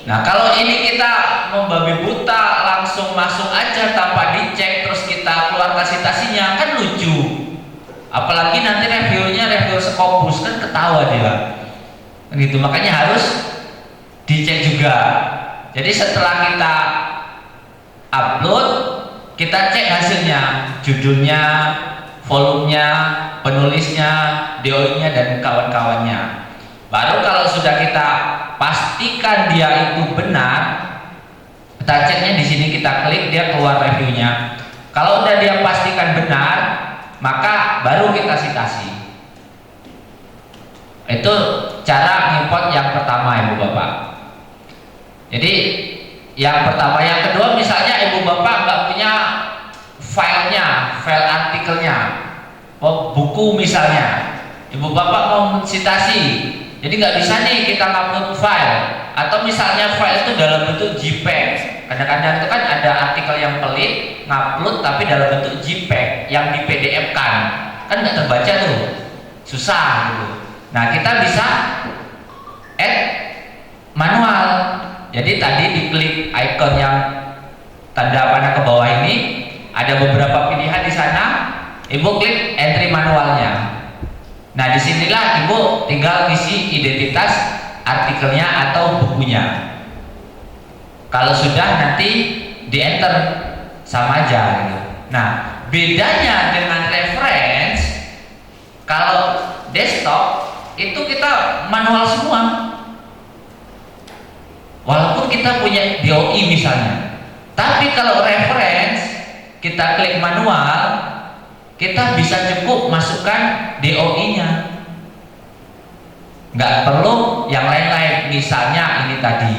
Nah, kalau ini kita membabi buta langsung masuk aja tanpa dicek, terus kita keluarkan citasinya, kan lucu. Apalagi nanti reviewnya review Scopus, kan ketawa dia. Gitu, makanya harus dicek juga. Jadi setelah kita upload, kita cek hasilnya, judulnya, volumenya, penulisnya, DOI-nya dan kawan-kawannya. Baru kalau sudah kita pastikan dia itu benar, kita ceknya di sini, kita klik, dia keluar reviewnya. Kalau udah dia pastikan benar, maka baru kita citasi. Itu cara import yang pertama Ibu Bapak. Jadi yang pertama, yang kedua, misalnya Ibu Bapak nggak punya filenya, file artikelnya, buku misalnya, Ibu Bapak mau mensitasi, jadi nggak bisa nih kita ngupload file, atau misalnya file itu dalam bentuk JPEG. Kadang-kadang itu kan ada artikel yang pelit ngupload tapi dalam bentuk JPEG yang di PDF kan nggak terbaca tuh, susah gitu. Nah, kita bisa add manual. Jadi tadi diklik icon yang tanda panah ke bawah ini, ada beberapa pilihan di sana. Ibu klik entry manualnya. Nah, disinilah Ibu tinggal isi identitas artikelnya atau bukunya. Kalau sudah, nanti di enter, sama aja gitu. Nah, bedanya dengan reference, kalau desktop itu kita manual semua. Walaupun kita punya DOI misalnya, tapi kalau reference kita klik manual, kita bisa cukup masukkan DOI-nya, nggak perlu yang lain-lain. Misalnya ini tadi,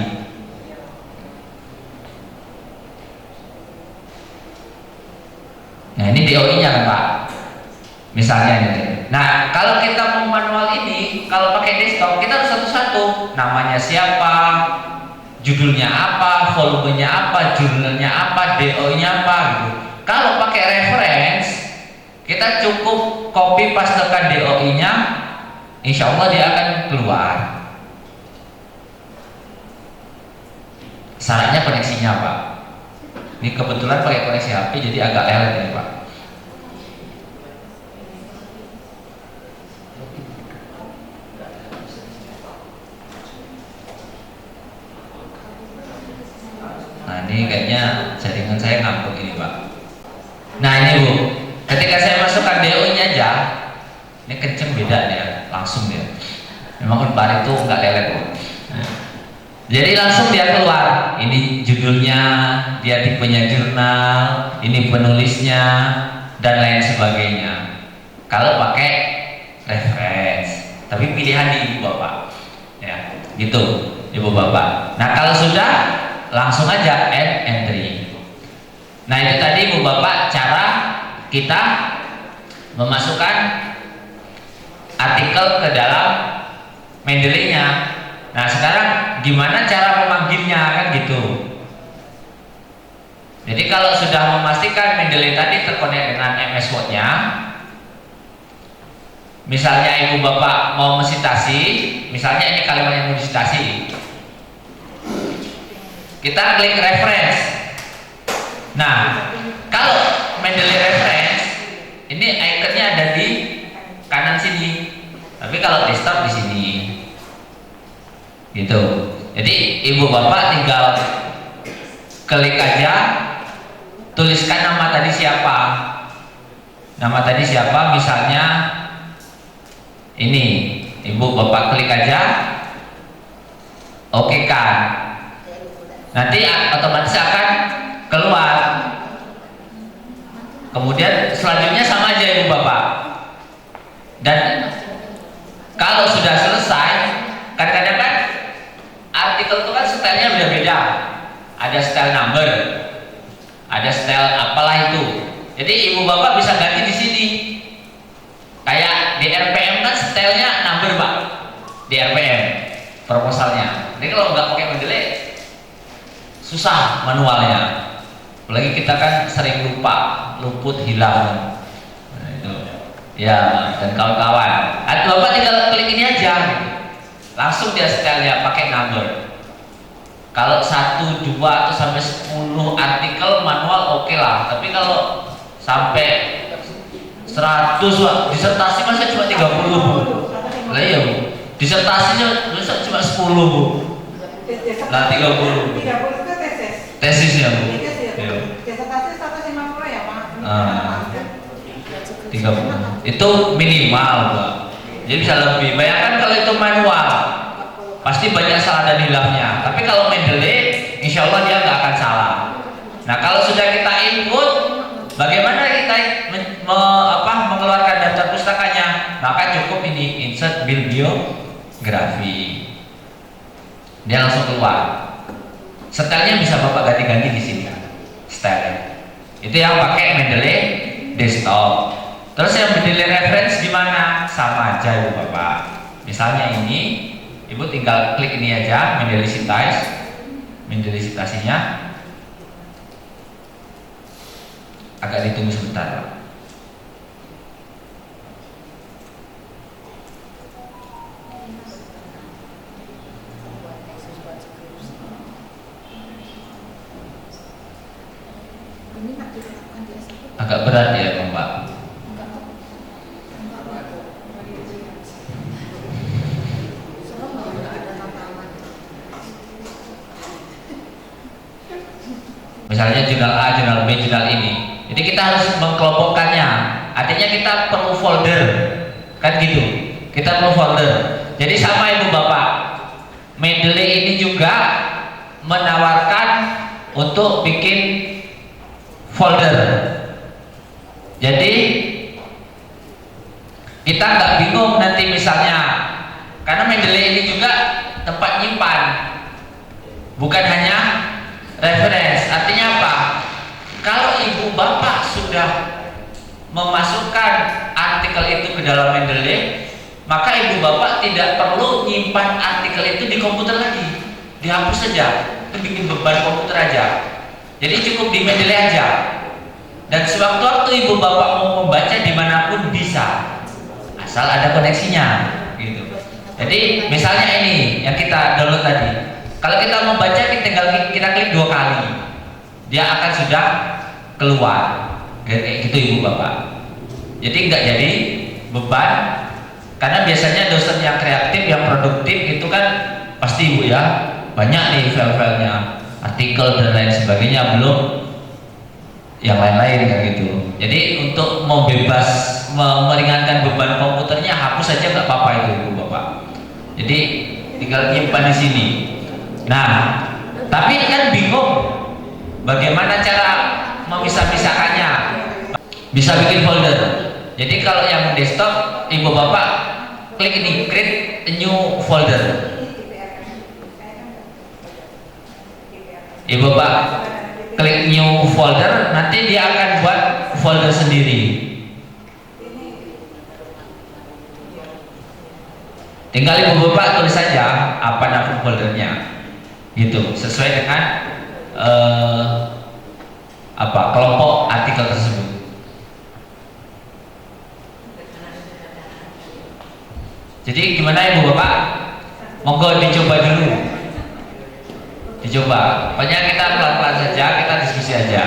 nah ini DOI-nya kan Pak, misalnya ini. Nah, kalau kita mau manual ini, kalau pakai desktop, kita harus satu-satu, namanya siapa, judulnya apa, volumenya apa, jurnalnya apa, DOI-nya apa gitu. Kalau pakai reference, kita cukup copy pastekan DOI-nya, insya Allah dia akan keluar. Syaratnya koneksinya Pak. Ini kebetulan pakai koneksi HP, jadi agak lelet ini Pak. Nah, ini kayaknya jaringan saya ngambek ini Pak. Nah, ini Bu, ketika saya masukkan DOI-nya aja, ini kenceng beda ya, langsung dia. Memang Unpar itu nggak lelet Bu. Jadi langsung dia keluar. Ini judulnya, dia tipenya jurnal, ini penulisnya, dan lain sebagainya. Kalau pakai reference, tapi pilihan di Ibu Bapak, ya, gitu Ibu Bapak. Nah, kalau sudah, langsung aja add entry. Nah, itu tadi Ibu Bapak cara kita memasukkan artikel ke dalam Mendeley-nya. Nah, sekarang gimana cara memanggilnya, kan gitu. Jadi kalau sudah memastikan Mendeley tadi terkonek dengan MS Word-nya, misalnya ibu bapak mau mensitasi, misalnya ini kalimat yang mau disitasi, kita klik reference. Nah, kalau Mendeley reference ini ikonnya ada di kanan sini, tapi kalau desktop di sini, gitu. Jadi ibu bapak tinggal klik aja, tuliskan nama tadi siapa. Nama tadi siapa, misalnya ini, ibu bapak klik aja, oke kan. Nanti otomatis akan keluar. Kemudian selanjutnya sama aja ibu bapak. Dan kalau sudah selesai, kadang-kadang kan artikel itu kan stylenya beda-beda. Ada style number, ada style apalah itu. Jadi ibu bapak bisa ganti di sini. Kayak di RPM kan stylenya number pak, di RPM proposalnya. Jadi kalau nggak pakai Mendeley susah manualnya. Apalagi kita kan sering lupa, luput, hilang. Nah, itu. Ya, dan kawan-kawan. Bapak tinggal klik ini aja, gitu. Langsung dia stylenya pakai number. Kalau 1, 2 atau sampai 10 artikel manual oke lah. Tapi kalau sampai 100 Pak, disertasi masa cuma 30 Bu. Lah iya Bu. Disertasinya masa cuma 10 Bu. Lah 30. 30 itu tesis. Tesisnya Bu. Iya. Disertasi 150 ya Pak. 30. Itu minimal Pak. Jadi bisa lebih. Bayangkan kalau itu manual, pasti banyak salah dan hilangnya. Tapi kalau Mendeley, insya Allah dia nggak akan salah. Nah kalau sudah kita input, bagaimana kita mengeluarkan daftar pustakanya? Maka cukup ini insert bibliografi. Dia langsung keluar. Stylenya bisa bapak ganti-ganti di sini. Style. Itu yang pakai Mendeley desktop. Terus yang Mendeley reference gimana? Sama aja ibu bapak. Misalnya ini, ibu tinggal klik ini aja, Mendeley citasinya. Agak ditunggu sebentar Pak. Agak berat ya Pak. Misalnya jurnal A, jurnal B, jurnal ini. Jadi kita harus mengkelompokkannya. Artinya kita perlu folder, kan gitu. Kita perlu folder. Jadi sama ibu bapak, Mendeley ini juga menawarkan untuk bikin folder. Jadi kita nggak bingung nanti misalnya, karena Mendeley ini juga tempat nyimpan, bukan hanya reference. Artinya apa? Kalau ibu bapak sudah memasukkan artikel itu ke dalam Mendeley, maka ibu bapak tidak perlu nyimpan artikel itu di komputer lagi, dihapus saja, itu bikin beban komputer aja. Jadi cukup di Mendeley aja. Dan sewaktu-waktu ibu bapak mau membaca dimanapun bisa, asal ada koneksinya, gitu. Jadi misalnya ini yang kita download tadi. Kalau kita mau baca, kita klik 2 kali, dia akan sudah keluar, kayak gitu ibu bapak. Jadi nggak jadi beban, karena biasanya dosen yang kreatif, yang produktif itu kan pasti ibu ya banyak nih file-filenya, artikel dan lain sebagainya, belum yang lain-lain kan gitu. Jadi untuk meringankan beban komputernya, hapus saja nggak apa-apa itu ibu bapak. Jadi tinggal nyimpan di sini. Nah, tapi kan bingung bagaimana cara memisah-misahkannya. Bisa bikin folder. Jadi kalau yang desktop, ibu bapak klik ini, create a new folder. Ibu bapak klik new folder, nanti dia akan buat folder sendiri. Tinggal ibu bapak tulis saja apa nama foldernya. Gitu, sesuai dengan kelompok artikel tersebut. Jadi gimana Ibu Bapak? Monggo dicoba dulu. Dicoba. Pokoknya kita pelan-pelan saja, kita diskusi aja.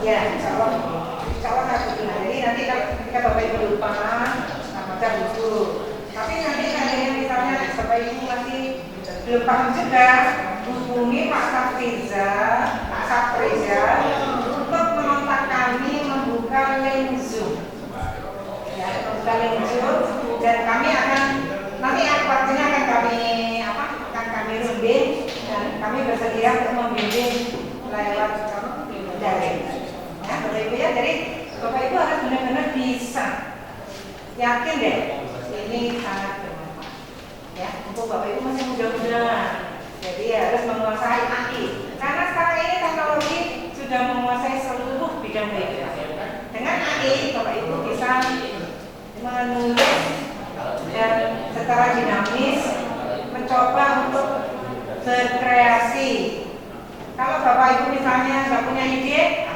Ya, insya Allah aku benar. Jadi nanti ketika Bapak Ibu lupa, baca buku. Tapi nanti seandainya misalnya Bapak Ibu masih belum paham juga, hubungi Pak Safriza, Pak Safriza untuk mengontak kami membuka link Zoom. Ya, membuka link Zoom dan kami akan nanti waktunya akan kami runding dan kami bersedia untuk membimbing lewat daring. Ya, Bapak Ibu ya, jadi Bapak Ibu harus benar-benar bisa yakin deh ini sangat bermanfaat. Ya, untuk Bapak Ibu masih muda-muda, jadi harus menguasai AI. Karena sekarang ini teknologi sudah menguasai seluruh bidang kehidupan. Dengan AI, Bapak Ibu bisa menulis dan secara dinamis mencoba untuk berkreasi. Kalau Bapak Ibu misalnya nggak punya ide,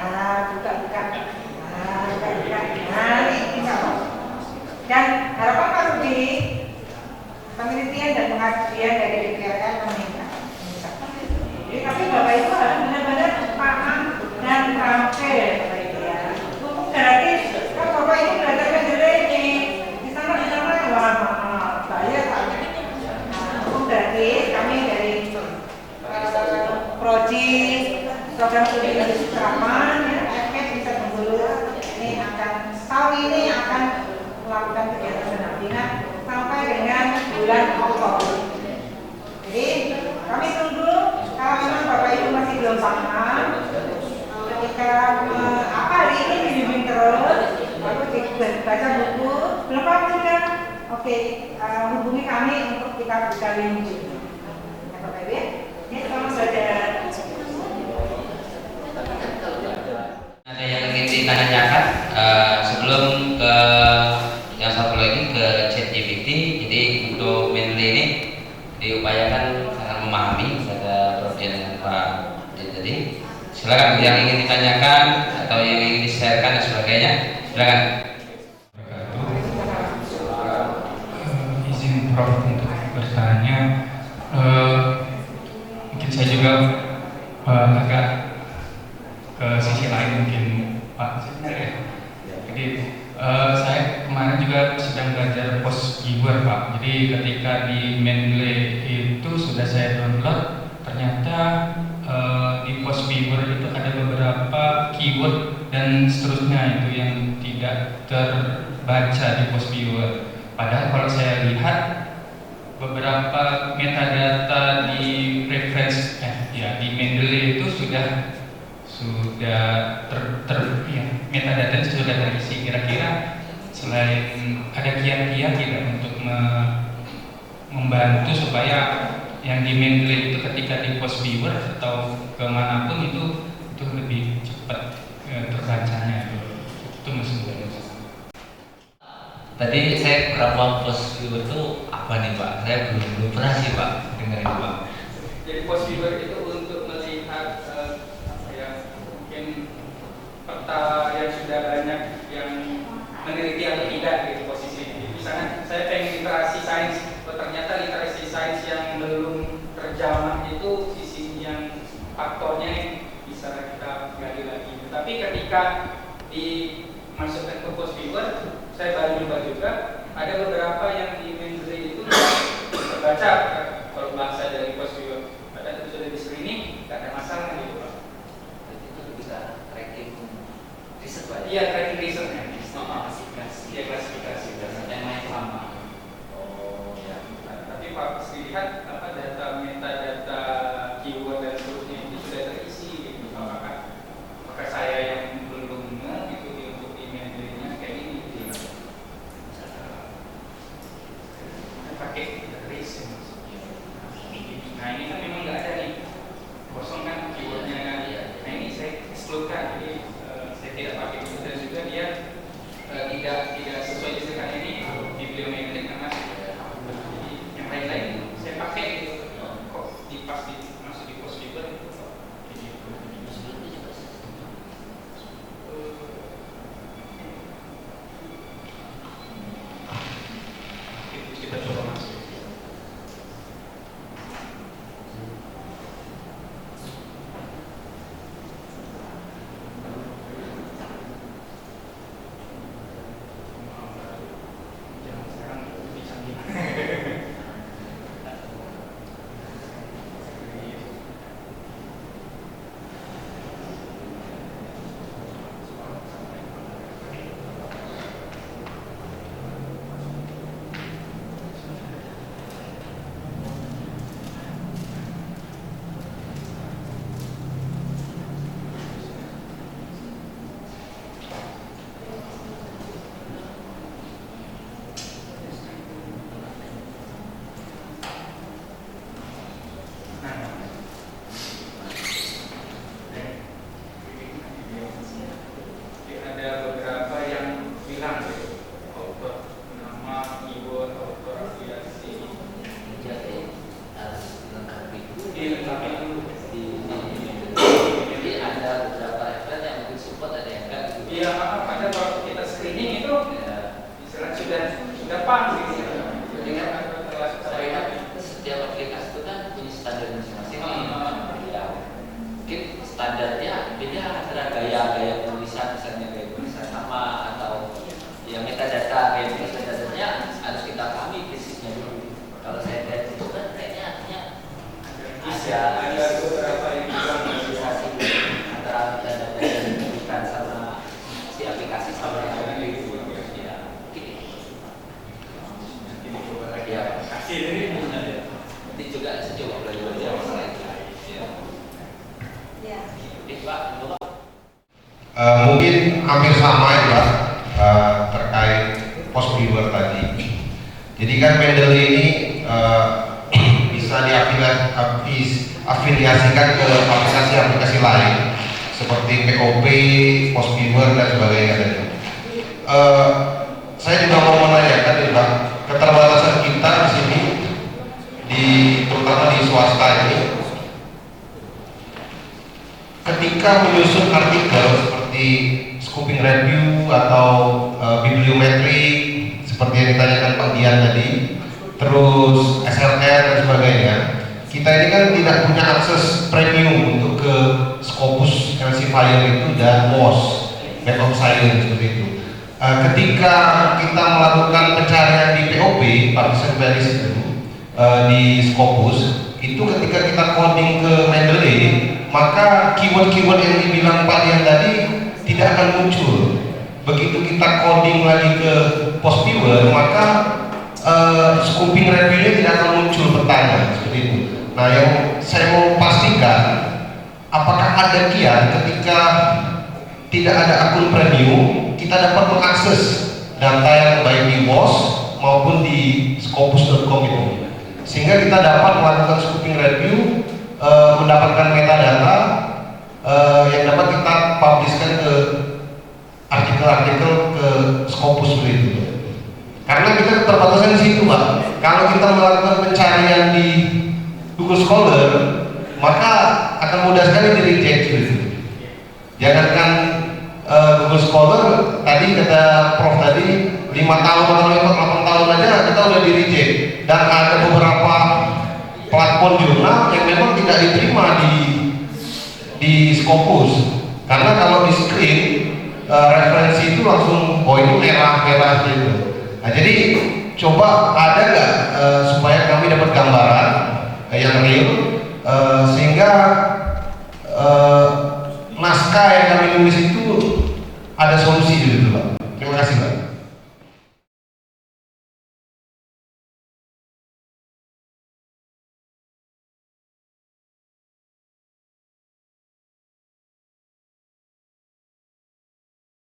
buka-buka, ini insya Allah. Dan harapan Pak Rudi, penelitian dan pengabdian dari DPRN meningkat. Jadi tapi Bapak Ibu harus benar-benar paham dan terampil, Bapak Ibu ya. Buku gratis, kalau Bapak Ibu belajar menjelek di sana wah bayar Pak. Buku gratis kami dari Prodi program studi kesusahan ya, FKS bisa menggulu ini tahun ini akan melakukan kegiatan pendampingan sampai dengan bulan Oktober. Jadi kami tunggu kalau memang Bapak Ibu masih belum paham ketika hari ini dibimbing terus lalu baca buku belum paham juga, oke, hubungi kami untuk kita buka link juga. Bapak Ibu ya. Ini tolong belajar. Ada yang ingin ditanyakan sebelum ke yang satu lagi ke ChatGPT. Jadi untuk Menli ini diupayakan sangat memahami pada perhatian dengan Pak jadi silakan yang ingin ditanyakan atau yang ingin di-sharekan dan sebagainya silakan. Izin Prof untuk bertanya. Mungkin saya juga agak ke sisi lain mungkin Pak sebenarnya. Jadi saya kemarin juga sedang belajar Postgiver Pak. Jadi ketika di Mendeley itu sudah saya download, ternyata di Postgiver itu ada beberapa keyword dan seterusnya itu yang tidak terbaca di Postgiver. Padahal kalau saya lihat beberapa metadata di reference di Mendeley itu sudah metadata sudah terisi. Kira-kira selain ada kiat-kiat tidak untuk membantu supaya yang di Mendeley itu ketika di Postgiver atau kemanapun itu lebih cepat terbacanya itu maksudnya. Tadi saya berapa Postgiver itu apa nih Pak? Saya belum pernah sih Pak dengar itu Pak. Jadi Postgiver itu untuk melihat mungkin peta yang sudah banyak yang meneliti atau tidak gitu posisi. Misalnya saya pengen literasi sains, ternyata literasi sains yang ketika dimasukkan ke post viewer, saya baru nyoba juga, ada beberapa yang di Mendeley itu terbaca kalau bahasa dari post viewer. Padahal itu sudah di screening, nggak ada masalah gitu Pak. Itu bisa tracking riset Pak? Iya, tracking risetnya. Klasifikasi. Iya, klasifikasi dan yang main lama. Oh ya. Nah, tapi Pak lihat apa data metadata keyword dan seterusnya itu sudah terisi gitu. Apakah saya yang belum gitu untuk emailnya kayak ini gitu. Pakai riset. Nah ini kan memang nggak ada nih, kosong kan keywordnya kan. Nah ini saya exclude kan, jadi saya tidak pakai itu dan juga dia tidak sesuai istilah ini bibliometrik karena jadi yang lain-lain saya pakai gitu. Kok masuk di post viewer itu kita coba masuk. Ada beberapa yang bilang gitu, author nama, keyword, author afiliasi. Jadi harus dilengkapi dulu. Dilengkapi dulu. Jadi ada beberapa referensi yang mungkin support, ada yang enggak gitu. Iya, pada waktu kita screening itu istilah sudah pas gitu. Jadi kan setiap aplikasi itu kan punya standar masing-masing. Ya, mungkin standarnya beda antara gaya penulisan, misalnya gaya tulisan sama atau ya metadata, gaya metadata-nya harus kita pahami basisnya dulu. Kalau saya lihat itu kan kayaknya artinya ada beberapa yang bilang organisasi antara metadata yang diberikan sama si aplikasi sama yang ada itu. Ya, mungkin ini coba lagi ya kasih ini. nanti juga saya coba belajar masalah itu. Ya. Pak, mungkin hampir sama ya Pak, terkait post viewer tadi. Jadi kan Mendeley ini bisa diafiliasikan ke aplikasi-aplikasi lain seperti POP, post viewer dan sebagainya tadi. Saya juga mau menanyakan nih Pak, keterbatasan kita di sini, terutama di swasta ini, ketika menyusun artikel seperti scoping review atau bibliometrik seperti yang ditanyakan Pak Dian tadi, terus SRN dan sebagainya, kita ini kan tidak punya akses premium untuk ke Scopus Elsevier itu dan WOS, Web of Science seperti itu. Ketika kita melakukan pencarian di POP, Partition Values itu di Scopus, itu ketika kita coding ke Mendeley, maka keyword-keyword yang dibilang Pak Dian tadi tidak akan muncul. Begitu kita coding lagi ke post viewer, maka scoping review-nya tidak akan muncul petanya seperti itu. Nah, yang saya mau pastikan, apakah ada kiat ketika tidak ada akun premium, kita dapat mengakses data yang baik di WOS maupun di scopus.com itu, sehingga kita dapat melakukan scoping review, mendapatkan metadata yang dapat kita publishkan ke artikel-artikel ke Scopus itu. Karena kita keterbatasan di situ Pak. Kalau kita melakukan pencarian di Google Scholar, maka akan mudah sekali di reject gitu. Jangankan Google Scholar, tadi kata Prof tadi 5 tahun atau 8 tahun aja kita udah di reject. Dan ada beberapa platform jurnal yang memang tidak diterima di Scopus, karena kalau di screen referensi itu langsung oh itu merah gitu. Nah jadi coba ada nggak supaya kami dapat gambaran yang real sehingga